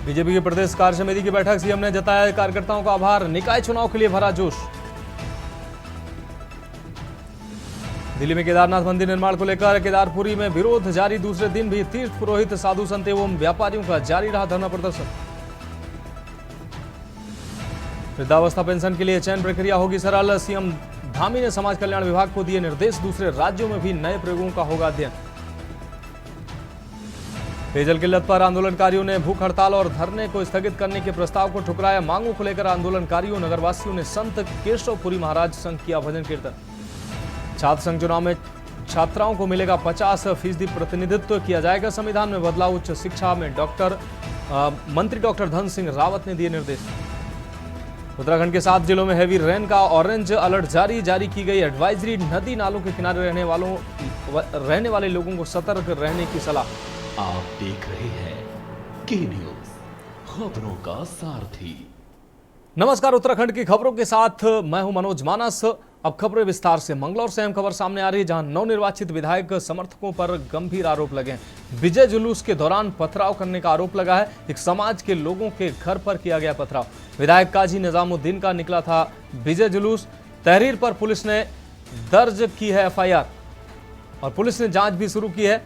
BJP की प्रदेश कार्य समिति की बैठक, सीएम ने जताया कार्यकर्ताओं का आभार, निकाय चुनाव के लिए भरा जोश। दिल्ली में केदारनाथ मंदिर निर्माण को लेकर केदारपुरी में विरोध जारी, दूसरे दिन भी तीर्थ पुरोहित, साधु संत एवं व्यापारियों का जारी रहा धरना प्रदर्शन। वृद्धावस्था पेंशन के लिए चयन प्रक्रिया होगी सरल, सीएम धामी ने समाज कल्याण विभाग को दिए निर्देश, दूसरे राज्यों में भी नए प्रयोगों का होगा अध्ययन। पेयजल किल्लत पर आंदोलनकारियों ने भूख हड़ताल और धरने को स्थगित करने के प्रस्ताव को ठुकराया, मांगों को लेकर आंदोलनकारियों नगरवासियों ने संत केशवपुरी महाराज संघ किया भजन कीर्तन। छात्र संघ चुनाव में छात्राओं को मिलेगा 50% प्रतिनिधित्व, किया जाएगा संविधान में बदलाव, उच्च शिक्षा में मंत्री डॉक्टर धन सिंह रावत ने दिए निर्देश। उत्तराखंड के 7 जिलों में हैवी रेन का ऑरेंज अलर्ट जारी की गई एडवाइजरी, नदी नालों के किनारे रहने वाले लोगों को सतर्क रहने की सलाह। आप देख रहे हैं के न्यूज, खबरों का सारथी। नमस्कार, उत्तराखंड की खबरों के साथ मैं हूं मनोज मानस। अब खबरें विस्तार से। मंगलौर से अहम खबर सामने आ रही है, जहां नवनिर्वाचित विधायक समर्थकों पर गंभीर आरोप लगे हैं। विजय जुलूस के दौरान पथराव करने का आरोप लगा है। एक समाज के लोगों के घर पर किया गया पथराव। विधायक काजी निजामुद्दीन का निकला था विजय जुलूस। तहरीर पर पुलिस ने दर्ज की है एफआईआर और पुलिस ने जांच भी शुरू की है।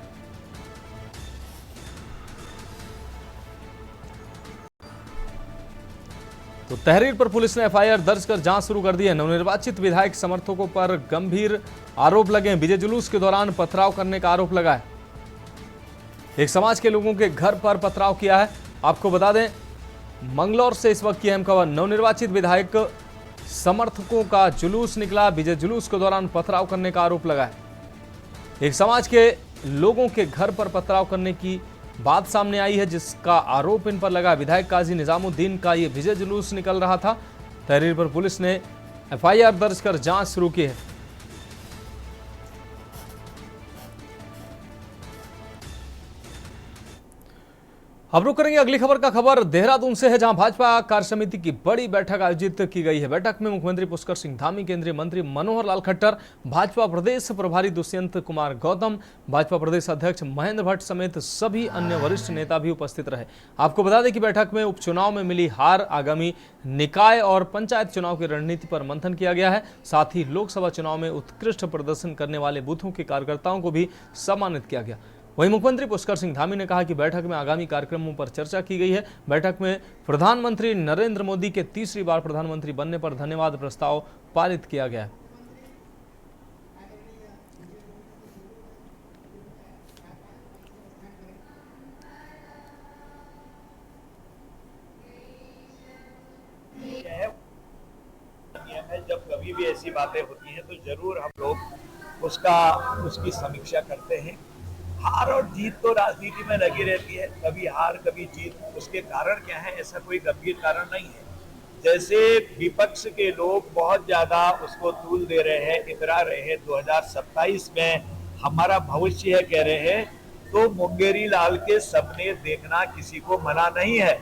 तो तहरीर पर पुलिस ने एफआईआर दर्ज कर जांच शुरू कर दी है। नवनिर्वाचित विधायक समर्थकों पर गंभीर आरोप लगे हैं। विजय जुलूस के दौरान पथराव करने का आरोप लगा है। एक समाज के लोगों के घर पर पथराव किया है। आपको बता दें, मंगलौर से इस वक्त की अहम खबर, नवनिर्वाचित विधायक समर्थकों का जुलूस निकला, विजय जुलूस के दौरान पथराव करने का आरोप लगा है। एक समाज के लोगों के घर पर पथराव करने की बात सामने आई है, जिसका आरोप इन पर लगा। विधायक काजी निजामुद्दीन का ये विजय जुलूस निकल रहा था। तहरीर पर पुलिस ने एफआईआर दर्ज कर जांच शुरू की है। अब रुक करेंगे अगली खबर का। खबर देहरादून से है, जहां भाजपा कार्य समिति की बड़ी बैठक आयोजित की गई है। बैठक में मुख्यमंत्री पुष्कर सिंह धामी, केंद्रीय मंत्री मनोहर लाल खट्टर, भाजपा प्रदेश प्रभारी दुष्यंत कुमार गौतम, भाजपा प्रदेश अध्यक्ष महेंद्र भट्ट समेत सभी अन्य वरिष्ठ नेता भी उपस्थित रहे। आपको बता दें कि बैठक में उपचुनाव में मिली हार, आगामी निकाय और पंचायत चुनाव की रणनीति पर मंथन किया गया है। साथ ही लोकसभा चुनाव में उत्कृष्ट प्रदर्शन करने वाले बूथों के कार्यकर्ताओं को भी सम्मानित किया गया। वहीं मुख्यमंत्री पुष्कर सिंह धामी ने कहा कि बैठक में आगामी कार्यक्रमों पर चर्चा की गई है। बैठक में प्रधानमंत्री नरेंद्र मोदी के तीसरी बार प्रधानमंत्री बनने पर धन्यवाद प्रस्ताव पारित किया गया है। जब कभी भी ऐसी बातें होती हैं तो जरूर हम लोग उसकी समीक्षा करते हैं। हार और जीत तो राजनीति में लगी रहती है, कभी हार कभी जीत। उसके कारण क्या है, ऐसा कोई गंभीर कारण नहीं है। जैसे विपक्ष के लोग बहुत ज्यादा उसको तूल दे रहे हैं, इतरा रहे हैं, 2027 में हमारा भविष्य है कह रहे हैं, तो मुंगेरी लाल के सपने देखना किसी को मना नहीं है।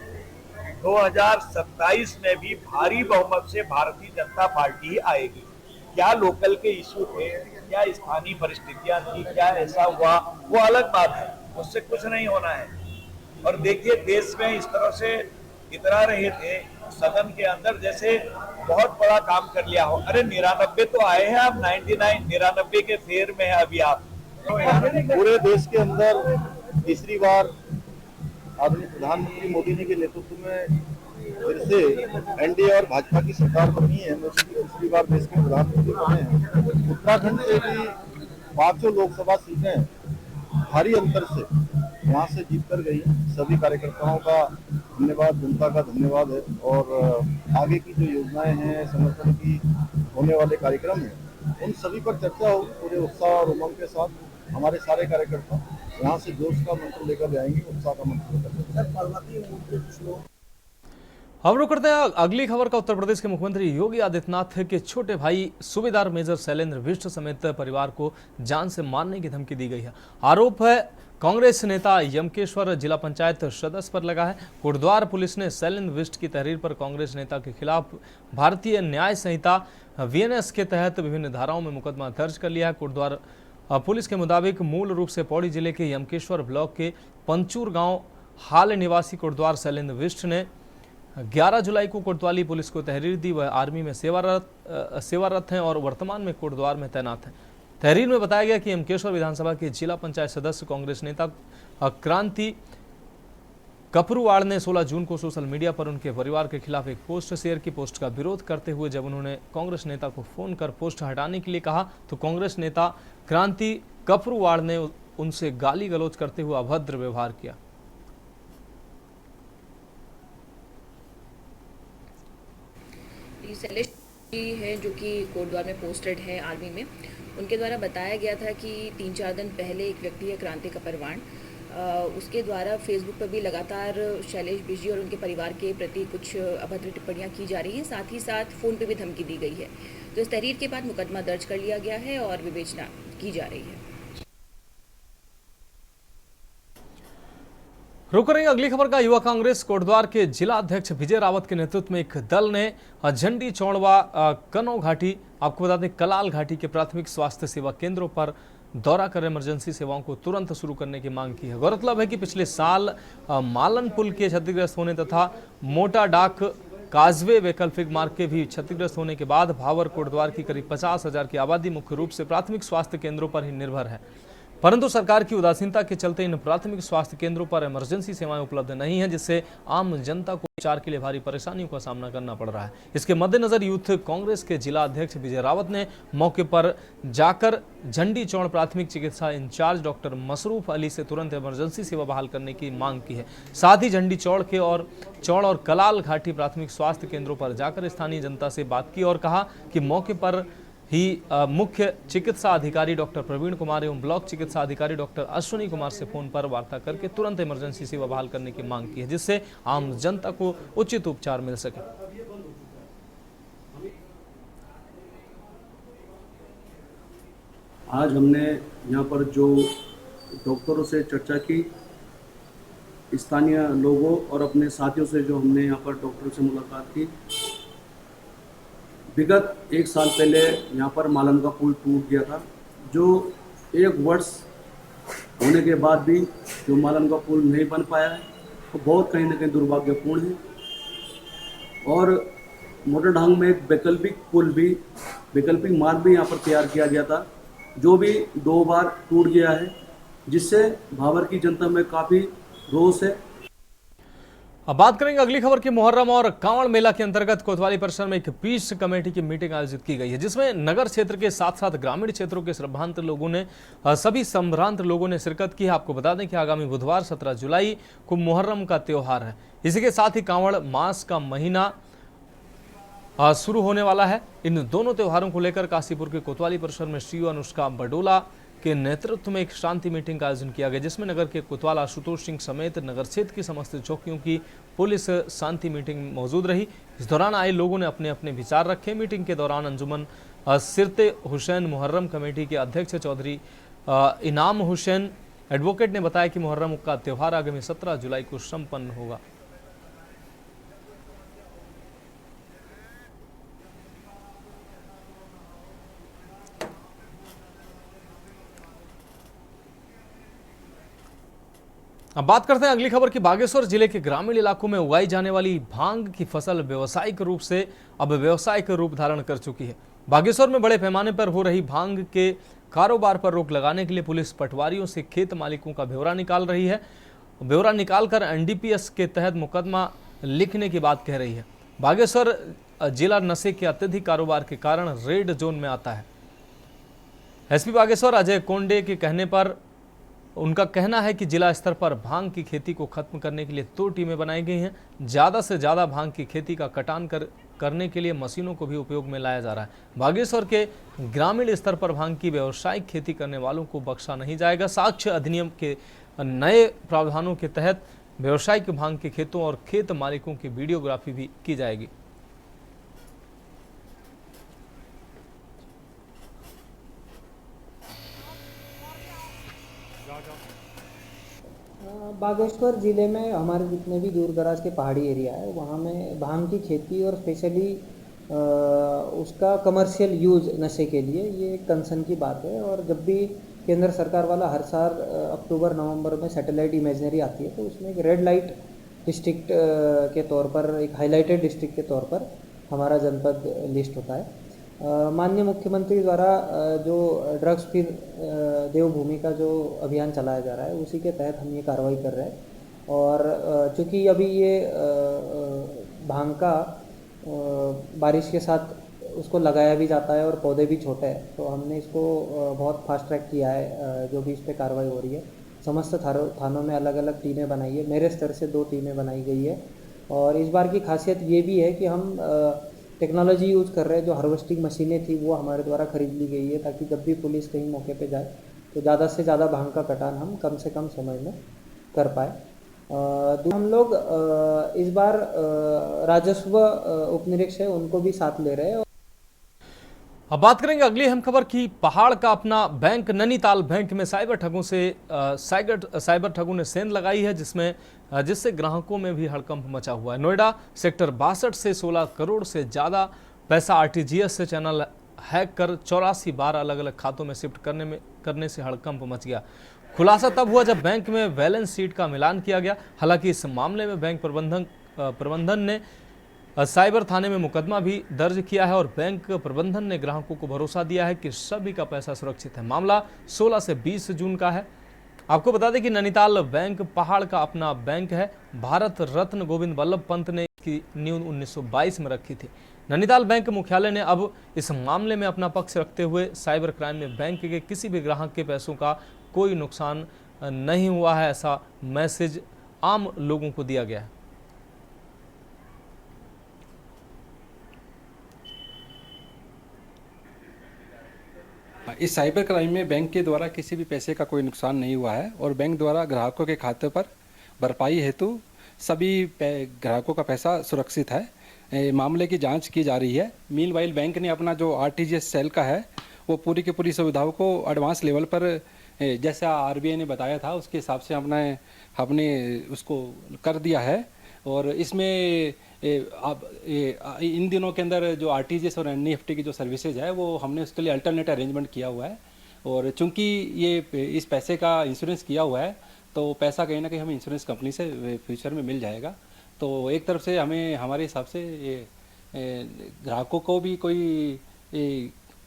2027 में भी भारी बहुमत से भारतीय जनता पार्टी ही आएगी। क्या लोकल के इश्यू थे, क्या स्थानीय परिस्थितियां थी, क्या ऐसा हुआ, वो अलग बात है, उससे कुछ नहीं होना है। और देखिए, देश में इस तरह से इतरा रहे थे सदन के अंदर जैसे बहुत बड़ा काम कर लिया हो। अरे 99 तो आए हैं आप, 99 के फेर में है अभी आप। पूरे देश के अंदर तीसरी बार आदरणीय प्रधानमंत्री मोदी जी के नेतृत्व में फिर से एनडीए और भाजपा की सरकार बनी है। तीसरी बार देश के प्रधानमंत्री बने हैं। उत्तराखंड से भी 5 लोकसभा सीटें भारी अंतर से वहां से जीत कर गई। सभी कार्यकर्ताओं का धन्यवाद, जनता का धन्यवाद है। और आगे की जो योजनाएं हैं, संगठन की होने वाले कार्यक्रम हैं, उन सभी पर चर्चा होगी। पूरे उत्साह और उमंग के साथ हमारे सारे कार्यकर्ता यहाँ से जोश का मंत्र लेकर जाएंगे, उत्साह का मंत्र लेकर जाएंगे। हम रुक करते हैं अगली खबर का। उत्तर प्रदेश के मुख्यमंत्री योगी आदित्यनाथ के छोटे भाई सूबेदार मेजर शैलेंद्र बिष्ट समेत परिवार को जान से मारने की धमकी दी गई है। आरोप है कांग्रेस नेता यमकेश्वर जिला पंचायत सदस्य पर लगा है। कोटद्वार पुलिस ने शैलेंद्र बिष्ट की तहरीर पर कांग्रेस नेता के खिलाफ भारतीय न्याय संहिता वीएनएस के तहत विभिन्न धाराओं में मुकदमा दर्ज कर लिया है। कोटद्वार पुलिस के मुताबिक मूल रूप से पौड़ी जिले के यमकेश्वर ब्लॉक के पंचूर गांव हाल निवासी कोटद्वार शैलेंद्र विष्ट ने 11 जुलाई को कोतवाली पुलिस को तहरीर दी। वह आर्मी में सेवारत हैं और वर्तमान में कोटद्वार में तैनात हैं। तहरीर में बताया गया कि यमकेश्वर विधानसभा के जिला पंचायत सदस्य कांग्रेस नेता क्रांति कपरूवाड़ ने 16 जून को सोशल मीडिया पर उनके परिवार के खिलाफ एक पोस्ट शेयर की। पोस्ट का विरोध करते हुए जब उन्होंने कांग्रेस नेता को फोन कर पोस्ट हटाने के लिए कहा तो कांग्रेस नेता क्रांति कपरूवाड़ ने उनसे गाली गलौज करते हुए अभद्र व्यवहार किया। शैलेश जी हैं जो कि कोटद्वार में पोस्टेड है आर्मी में, उनके द्वारा बताया गया था कि 3-4 दिन पहले एक व्यक्ति है क्रांति कपरवाण, उसके द्वारा फेसबुक पर भी लगातार शैलेश बिजी और उनके परिवार के प्रति कुछ अभद्र टिप्पणियां की जा रही हैं। साथ ही साथ फ़ोन पे भी धमकी दी गई है। तो इस तहरीर के बाद मुकदमा दर्ज कर लिया गया है और विवेचना की जा रही है। रुक रही अगली खबर का युवा कांग्रेस कोटद्वार के जिला अध्यक्ष विजय रावत के नेतृत्व में एक दल ने झंडी चौड़वा कनौ घाटी, आपको बता दें कलाल घाटी के प्राथमिक स्वास्थ्य सेवा केंद्रों पर दौरा कर इमरजेंसी सेवाओं को तुरंत शुरू करने की मांग की है। गौरतलब है कि पिछले साल मालन पुल के क्षतिग्रस्त होने तथा मोटा डाक काजवे वैकल्पिक मार्ग के भी क्षतिग्रस्त होने के बाद भावर कोटद्वार की करीब 50,000 की आबादी मुख्य रूप से प्राथमिक स्वास्थ्य केंद्रों पर ही निर्भर है। परंतु सरकार की उदासीनता के चलते इन प्राथमिक स्वास्थ्य केंद्रों पर इमरजेंसी सेवाएं उपलब्ध नहीं है, जिससे आम जनता को उपचार के लिए भारी परेशानियों का सामना करना पड़ रहा है। इसके मद्देनजर यूथ कांग्रेस के जिला अध्यक्ष विजय रावत ने मौके पर जाकर झंडी चौड़ प्राथमिक चिकित्सा इंचार्ज डॉक्टर मसरूफ अली से तुरंत इमरजेंसी सेवा बहाल करने की मांग की है। साथ ही झंडी चौड़ और कलाल घाटी प्राथमिक स्वास्थ्य केंद्रों पर जाकर स्थानीय जनता से बात की और कहा कि मौके पर ही मुख्य चिकित्सा अधिकारी डॉक्टर प्रवीण कुमार एवं ब्लॉक चिकित्सा अधिकारी डॉक्टर अश्विनी कुमार से फोन पर वार्ता करके तुरंत इमरजेंसी सेवा बहाल करने की मांग की है, जिससे आम जनता को उचित उपचार मिल सके। आज हमने यहाँ पर जो डॉक्टरों से चर्चा की, स्थानीय लोगों और अपने साथियों से जो हमने यहाँ पर डॉक्टरों से मुलाकात की, विगत 1 साल पहले यहाँ पर मालन का पुल टूट गया था, जो 1 वर्ष होने के बाद भी जो मालन का पुल नहीं बन पाया है वो तो बहुत कहीं ना कहीं दुर्भाग्यपूर्ण है। और मोटरढांग में एक वैकल्पिक मार्ग भी यहाँ पर तैयार किया गया था, जो भी 2 बार टूट गया है, जिससे भावर की जनता में काफ़ी रोष है। अब बात करेंगे अगली खबर की। मुहर्रम और कांवड़ मेला के अंतर्गत कोतवाली परिसर में एक पीस कमेटी की मीटिंग आयोजित की गई है, जिसमें नगर क्षेत्र के साथ साथ ग्रामीण क्षेत्रों के सभी संभ्रांत लोगों ने शिरकत की है। आपको बता दें कि आगामी बुधवार 17 जुलाई को मुहर्रम का त्योहार है। इसी के साथ ही कांवड़ मास का महीना शुरू होने वाला है। इन दोनों त्योहारों को लेकर काशीपुर के कोतवाली परिसर में सीईओ अनुष्का बडोला के नेतृत्व में एक शांति मीटिंग का आयोजन किया गया, जिसमें नगर के कोतवाल आशुतोष सिंह समेत नगर क्षेत्र की समस्त चौकियों की पुलिस शांति मीटिंग मौजूद रही। इस दौरान आए लोगों ने अपने अपने विचार रखे। मीटिंग के दौरान अंजुमन सिरते हुसैन मुहर्रम कमेटी के अध्यक्ष चौधरी इनाम हुसैन एडवोकेट ने बताया कि मुहर्रम का त्यौहार आगामी 17 जुलाई को संपन्न होगा। अब बात करते हैं अगली खबर की। बागेश्वर जिले के ग्रामीण इलाकों में उगाई जाने वाली भांग की फसल व्यावसायिक रूप धारण कर चुकी है। बागेश्वर में बड़े पैमाने पर हो रही भांग के कारोबार पर रोक लगाने के लिए पुलिस पटवारियों से खेत मालिकों का ब्यौरा निकाल रही है। ब्यौरा निकालकर एनडीपीएस के तहत मुकदमा लिखने की बात कह रही है। बागेश्वर जिला नशे के अत्यधिक कारोबार के कारण रेड जोन में आता है। एसपी बागेश्वर अजय कोंडे के कहने पर उनका कहना है कि जिला स्तर पर भांग की खेती को खत्म करने के लिए 2 टीमें बनाई गई हैं। ज़्यादा से ज़्यादा भांग की खेती का कटान करने के लिए मशीनों को भी उपयोग में लाया जा रहा है। बागेश्वर के ग्रामीण स्तर पर भांग की व्यावसायिक खेती करने वालों को बख्शा नहीं जाएगा। साक्ष्य अधिनियम के नए प्रावधानों के तहत व्यावसायिक भांग के खेतों और खेत मालिकों की वीडियोग्राफी भी की जाएगी। बागेश्वर ज़िले में हमारे जितने भी दूर दराज के पहाड़ी एरिया है, वहाँ में भांग की खेती और स्पेशली उसका कमर्शियल यूज़ नशे के लिए ये एक कंसर्न की बात है। और जब भी केंद्र सरकार वाला हर साल अक्टूबर नवंबर में सैटेलाइट इमेजनरी आती है, तो उसमें एक रेड लाइट डिस्ट्रिक्ट के तौर पर, एक हाईलाइटेड डिस्ट्रिक्ट के तौर पर हमारा जनपद लिस्ट होता है। माननीय मुख्यमंत्री द्वारा जो ड्रग्स फ्री देवभूमि का जो अभियान चलाया जा रहा है, उसी के तहत हम ये कार्रवाई कर रहे हैं। और चूँकि अभी ये भांग का बारिश के साथ उसको लगाया भी जाता है और पौधे भी छोटे हैं, तो हमने इसको बहुत फास्ट ट्रैक किया है। जो भी इस पर कार्रवाई हो रही है, समस्त थानों में अलग अलग टीमें बनाई है, मेरे स्तर से 2 टीमें बनाई गई है। और इस बार की खासियत ये भी है कि हम टेक्नोलॉजी यूज़ कर रहे हैं। जो हार्वेस्टिंग मशीनें थी वो हमारे द्वारा खरीद ली गई है, ताकि जब भी पुलिस कहीं मौके पे जाए तो ज़्यादा से ज़्यादा भांग का कटान हम कम से कम समय में कर पाए। हम लोग इस बार राजस्व उपनिरीक्षक उनको भी साथ ले रहे हैं। अब बात करेंगे अगली अहम खबर की। पहाड़ का अपना बैंक नैनीताल बैंक में साइबर ठगों ने सेंध लगाई है, जिससे ग्राहकों में भी हड़कंप मचा हुआ है। नोएडा सेक्टर 62 से 16 करोड़ से ज़्यादा पैसा आरटीजीएस से चैनल हैक कर 84 बार अलग अलग खातों में शिफ्ट करने से हड़कंप मच गया। खुलासा तब हुआ जब बैंक में बैलेंस शीट का मिलान किया गया। हालांकि इस मामले में बैंक प्रबंधन ने साइबर थाने में मुकदमा भी दर्ज किया है और बैंक प्रबंधन ने ग्राहकों को भरोसा दिया है कि सभी का पैसा सुरक्षित है। मामला 16 से 20 जून का है। आपको बता दें कि नैनीताल बैंक पहाड़ का अपना बैंक है। भारत रत्न गोविंद वल्लभ पंत ने इसकी नींव 1922 में रखी थी। नैनीताल बैंक मुख्यालय ने अब इस मामले में अपना पक्ष रखते हुए साइबर क्राइम में बैंक के किसी भी ग्राहक के पैसों का कोई नुकसान नहीं हुआ है, ऐसा मैसेज आम लोगों को दिया गया है। इस साइबर क्राइम में बैंक के द्वारा किसी भी पैसे का कोई नुकसान नहीं हुआ है और बैंक द्वारा ग्राहकों के खाते पर भरपाई हेतु सभी ग्राहकों का पैसा सुरक्षित है। मामले की जांच की जा रही है। मीनवाइल बैंक ने अपना जो आरटीजीएस सेल का है वो पूरी की पूरी सुविधाओं को एडवांस लेवल पर जैसा आरबीआई ने बताया था उसके हिसाब से हमने उसको कर दिया है। और इसमें अब इन दिनों के अंदर जो आरटीजीएस और एनईएफटी की जो सर्विसेज है वो हमने उसके लिए अल्टरनेट अरेंजमेंट किया हुआ है। और चूंकि ये इस पैसे का इंश्योरेंस किया हुआ है तो पैसा कहीं ना कहीं हमें इंश्योरेंस कंपनी से फ्यूचर में मिल जाएगा। तो एक तरफ से हमें हमारे हिसाब से ग्राहकों को भी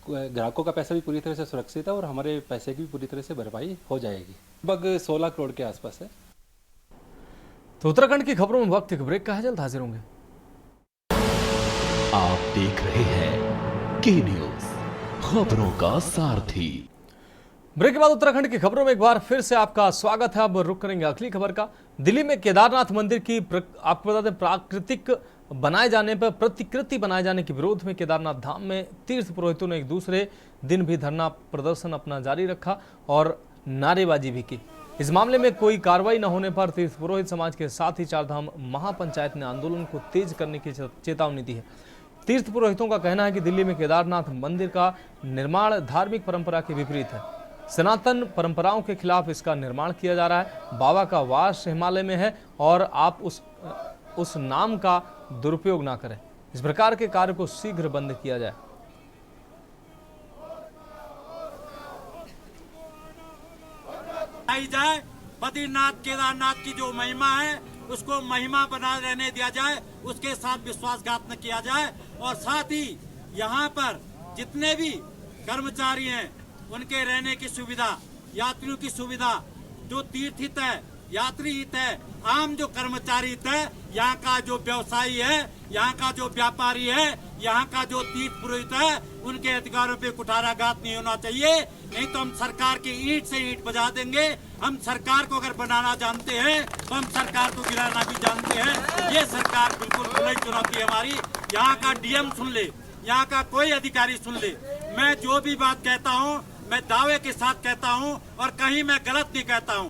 ग्राहकों का पैसा भी पूरी तरह से सुरक्षित है और हमारे पैसे की भी पूरी तरह से भरपाई हो जाएगी। लगभग 16 करोड़ के आसपास है। तो उत्तराखंड की खबरों में वक्त एक ब्रेक का है, जल्द हाजिर होंगे। आप देख रहे हैं के न्यूज, खबरों का सारथी। ब्रेक के बाद उत्तराखंड की खबरों में एक बार फिर से आपका स्वागत है। अब रुक करेंगे अगली खबर का। दिल्ली में केदारनाथ मंदिर की आपको बता दें प्रतिकृति बनाए जाने के विरोध में केदारनाथ धाम में तीर्थ पुरोहितों ने एक दूसरे दिन भी धरना प्रदर्शन अपना जारी रखा और नारेबाजी भी की। इस मामले में कोई कार्रवाई न होने पर तीर्थ पुरोहित समाज के साथ ही चारधाम महापंचायत ने आंदोलन को तेज करने की चेतावनी दी है। तीर्थ पुरोहितों का कहना है कि दिल्ली में केदारनाथ मंदिर का निर्माण धार्मिक परंपरा के विपरीत है। सनातन परंपराओं के खिलाफ इसका निर्माण किया जा रहा है। बाबा का वास हिमालय में है और आप उस नाम का दुरुपयोग ना करें। इस प्रकार के कार्य को शीघ्र बंद किया जाए। जाए बद्रीनाथ केदारनाथ की जो महिमा है उसको महिमा बना रहने दिया जाए, उसके साथ विश्वासघात न किया जाए। और साथ ही यहाँ पर जितने भी कर्मचारी हैं उनके रहने की सुविधा, यात्रियों की सुविधा, जो तीर्थ हित है, यात्री हित है, आम जो कर्मचारी हित है, यहाँ का जो व्यवसायी है, यहाँ का जो व्यापारी है, यहाँ का जो तीर्थ पुरोहित है, उनके अधिकारों पे कुठाराघात नहीं होना चाहिए। नहीं तो हम सरकार की ईंट से ईंट बजा देंगे। हम सरकार को अगर बनाना जानते हैं तो हम सरकार को गिराना भी जानते हैं। ये सरकार बिल्कुल खुली चुनौती है हमारी। यहाँ का डीएम सुन ले, यहाँ का कोई अधिकारी सुन ले, मैं जो भी बात कहता हूँ मैं दावे के साथ कहता हूँ और कहीं मैं गलत नहीं कहता हूँ।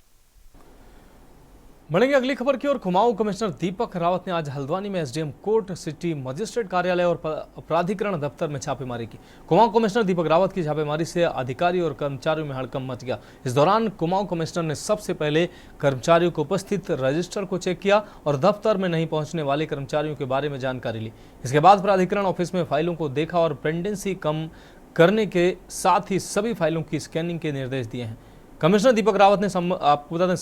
बढ़ेंगे अगली खबर की ओर। कुमाऊं कमिश्नर दीपक रावत ने आज हल्द्वानी में एसडीएम कोर्ट, सिटी मजिस्ट्रेट कार्यालय और प्राधिकरण दफ्तर में छापेमारी की। कुमाऊं कमिश्नर दीपक रावत की छापेमारी से अधिकारी और कर्मचारियों में हड़कंप मच गया। इस दौरान कुमाऊं कमिश्नर ने सबसे पहले कर्मचारियों को उपस्थित रजिस्टर को चेक किया और दफ्तर में नहीं पहुंचने वाले कर्मचारियों के बारे में जानकारी ली। इसके बाद प्राधिकरण ऑफिस में फाइलों को देखा और पेंडेंसी कम करने के साथ ही सभी फाइलों की स्कैनिंग के निर्देश दिए हैं। कमिश्नर दीपक रावत ने आपको बता दें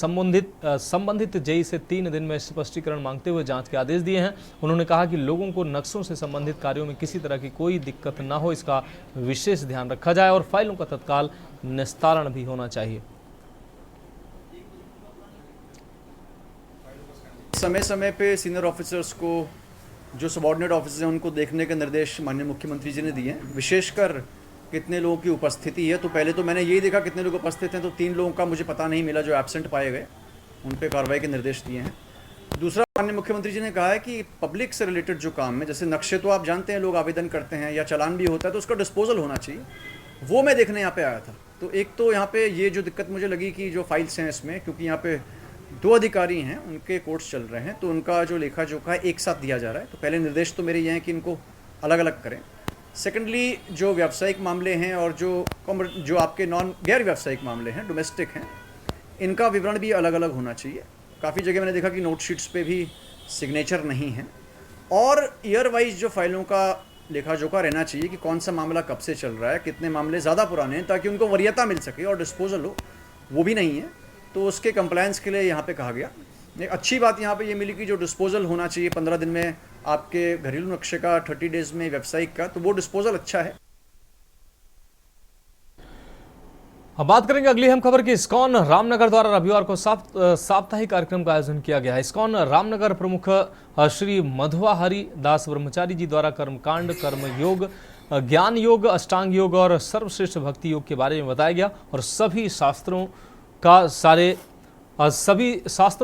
संबंधित जेई से 3 दिन में स्पष्टीकरण मांगते हुए जांच के आदेश दिए हैं। उन्होंने कहा कि लोगों को नक्शों से संबंधित कार्यों में किसी तरह की कोई दिक्कत न हो, इसका विशेष ध्यान रखा जाए और फाइलों का तत्काल निस्तारण भी होना चाहिए। समय समय पे सीनियर ऑफिसर्स को, जो सबॉर्डिनेट ऑफिसर्स हैं, उनको देखने के निर्देश माननीय मुख्यमंत्री जी ने दिए हैं। विशेषकर कितने लोगों की उपस्थिति है, तो पहले तो मैंने यही देखा कितने लोग उपस्थित हैं, तो 3 लोगों का मुझे पता नहीं मिला जो एब्सेंट पाए गए, उन पे कार्रवाई के निर्देश दिए हैं। दूसरा, माननीय मुख्यमंत्री जी ने कहा है कि पब्लिक से रिलेटेड जो काम है, जैसे नक्शे तो आप जानते हैं लोग आवेदन करते हैं या चालान भी होता है, तो उसका डिस्पोजल होना चाहिए, वो मैं देखने यहाँ पे आया था। तो एक तो यहाँ पे ये जो दिक्कत मुझे लगी कि जो फाइल्स हैं इसमें, क्योंकि यहाँ पे 2 अधिकारी हैं, उनके कोर्स चल रहे हैं, तो उनका जो लेखा जोखा है एक साथ दिया जा रहा है। तो पहले निर्देश तो मेरे ये हैं कि इनको अलग अलग करें। सेकेंडली, जो व्यावसायिक मामले हैं और जो आपके गैर व्यावसायिक मामले हैं, डोमेस्टिक हैं, इनका विवरण भी अलग अलग होना चाहिए। काफ़ी जगह मैंने देखा कि नोट शीट्स पे भी सिग्नेचर नहीं है। और ईयर वाइज जो फाइलों का लेखा जोखा रहना चाहिए कि कौन सा मामला कब से चल रहा है, कितने मामले ज़्यादा पुराने हैं, ताकि उनको वरीयता मिल सके और डिस्पोजल हो, वो भी नहीं है। तो उसके कंप्लायंस के लिए यहाँ पे कहा गया। एक अच्छी बात यहाँ पे ये मिली कि जो डिस्पोजल होना चाहिए 15 दिन में आपके घरेलू नक्शे का, 30 डेज में व्यावसायिक का, तो वो डिस्पोजल अच्छा है। अब बात करेंगे अगली अहम खबर की। इस्कॉन रामनगर द्वारा रविवार को साप्ताहिक कार्यक्रम का आयोजन किया गया है। इस्कॉन रामनगर प्रमुख श्री मधुआ हरि दास ब्रह्मचारी जी द्वारा कर्मकांड, कर्मयोग, ज्ञान योग, अष्टांग योग और सर्वश्रेष्ठ भक्ति योग के बारे में बताया गया और सभी शास्त्रों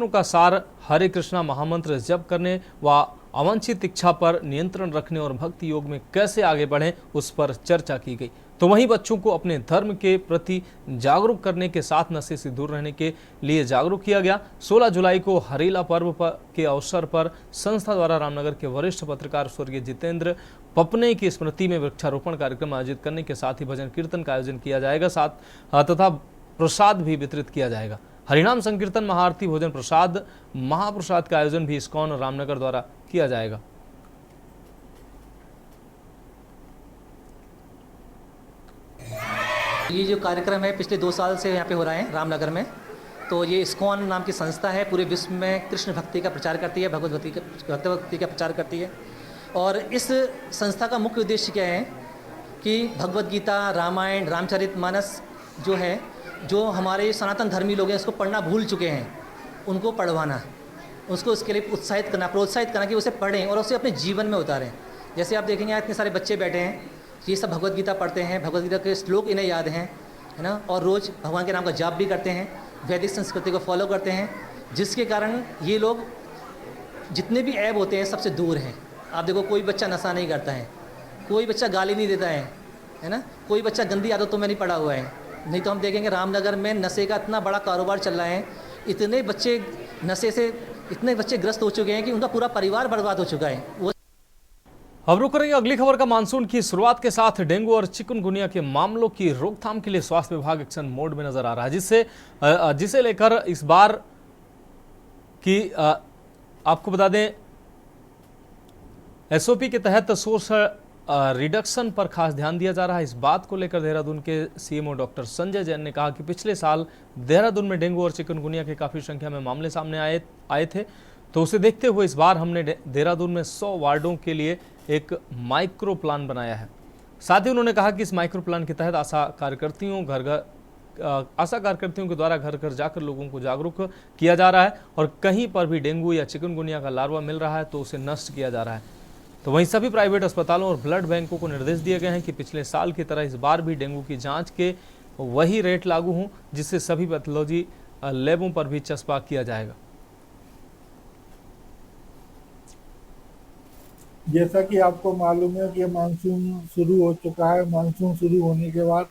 का सार हरे कृष्णा महामंत्र जप करने व अवांछित इच्छा पर नियंत्रण रखने और भक्ति योग में कैसे आगे बढ़ें, उस पर चर्चा की गई। तो वहीं बच्चों को अपने धर्म के प्रति जागरूक करने के साथ नशे से दूर रहने के लिए जागरूक किया गया। 16 जुलाई को हरेला पर्व के अवसर पर संस्था द्वारा रामनगर के वरिष्ठ पत्रकार स्वर्गीय जितेंद्र पपने की स्मृति में वृक्षारोपण कार्यक्रम आयोजित करने के साथ ही भजन कीर्तन का आयोजन किया जाएगा, तथा प्रसाद भी वितरित किया जाएगा। हरिनाम संकीर्तन, महाआरती, भोजन प्रसाद, महाप्रसाद का आयोजन भी इस्कॉन रामनगर द्वारा किया जाएगा। ये जो कार्यक्रम है पिछले 2 साल से यहाँ पे हो रहा है रामनगर में। तो ये इस्कॉन नाम की संस्था है, पूरे विश्व में कृष्ण भक्ति का प्रचार करती है, भगवत भक्ति का प्रचार करती है। और इस संस्था का मुख्य उद्देश्य क्या है कि भगवत गीता, रामायण, रामचरितमानस जो है, जो हमारे सनातन धर्मी लोग हैं उसको पढ़ना भूल चुके हैं, उनको पढ़वाना, उसको उसके लिए उत्साहित करना, प्रोत्साहित करना कि उसे पढ़ें और उसे अपने जीवन में उतारें। जैसे आप देखेंगे इतने सारे बच्चे बैठे हैं, ये सब भगवत गीता पढ़ते हैं, भगवत गीता के श्लोक इन्हें याद हैं, है ना, और रोज़ भगवान के नाम का जाप भी करते हैं, वैदिक संस्कृति को फॉलो करते हैं, जिसके कारण ये लोग जितने भी ऐब होते हैं सबसे दूर हैं। आप देखो, कोई बच्चा नशा नहीं करता है, कोई बच्चा गाली नहीं देता है ना, कोई बच्चा गंदी आदतों में नहीं पड़ा हुआ है। नहीं तो हम देखेंगे रामनगर में नशे का इतना बड़ा कारोबार चल रहा है, इतने बच्चे नशे से इतने बच्चे ग्रस्त हो चुके हैं कि उनका पूरा परिवार बर्बाद हो चुका है। वो अब रुक रही अगली खबर का। मानसून की शुरुआत के साथ डेंगू और चिकनगुनिया के मामलों की रोकथाम के लिए स्वास्थ्य विभाग एक्शन मोड में नजर आ रहा है, जिसे लेकर इस बार की आपको बता दें एसओपी के तहत सोर्स रिडक्शन पर खास ध्यान दिया जा रहा है। इस बात को लेकर देहरादून के सीएमओ डॉक्टर संजय जैन ने कहा कि पिछले साल देहरादून में डेंगू और चिकनगुनिया के काफ़ी संख्या में मामले सामने आए थे, तो उसे देखते हुए इस बार हमने देहरादून में 100 वार्डों के लिए एक माइक्रो प्लान बनाया है। साथ ही उन्होंने कहा कि इस माइक्रो प्लान के तहत आशा कार्यकर्तियों के द्वारा घर घर जाकर लोगों को जागरूक किया जा रहा है और कहीं पर भी डेंगू या चिकनगुनिया का लार्वा मिल रहा है तो उसे नष्ट किया जा रहा है। तो वहीं सभी प्राइवेट अस्पतालों और ब्लड बैंकों को निर्देश दिए गए हैं कि पिछले साल की तरह इस बार भी डेंगू की जांच के वही रेट लागू हों, जिससे सभी पैथोलॉजी लैबों पर भी चस्पा किया जाएगा। जैसा कि आपको मालूम है कि मानसून शुरू हो चुका है। मानसून शुरू होने के बाद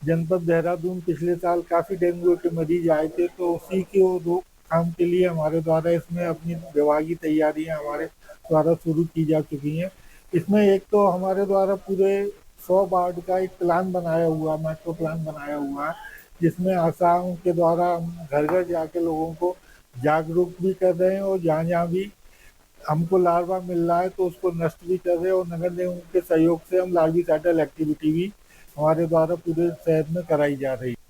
जनपद देहरादून पिछले साल काफ़ी डेंगू के मरीज आए थे, तो उसी की रोकथाम के लिए हमारे द्वारा इसमें अपनी विभागीय तैयारियां हमारे द्वारा शुरू की जा चुकी हैं। इसमें एक तो हमारे द्वारा पूरे 100 वार्ड का एक प्लान बनाया हुआ, माइक्रो प्लान बनाया हुआ है, जिसमें आशाओं के द्वारा हम घर घर जाके लोगों को जागरूक भी कर रहे हैं और जहाँ जहाँ भी हमको लार्वा मिल रहा है तो उसको नष्ट भी कर रहे हैं और नगर निगम के सहयोग से हम लार्विसाइडल एक्टिविटी भी हमारे द्वारा पूरे शहर में कराई जा रही है।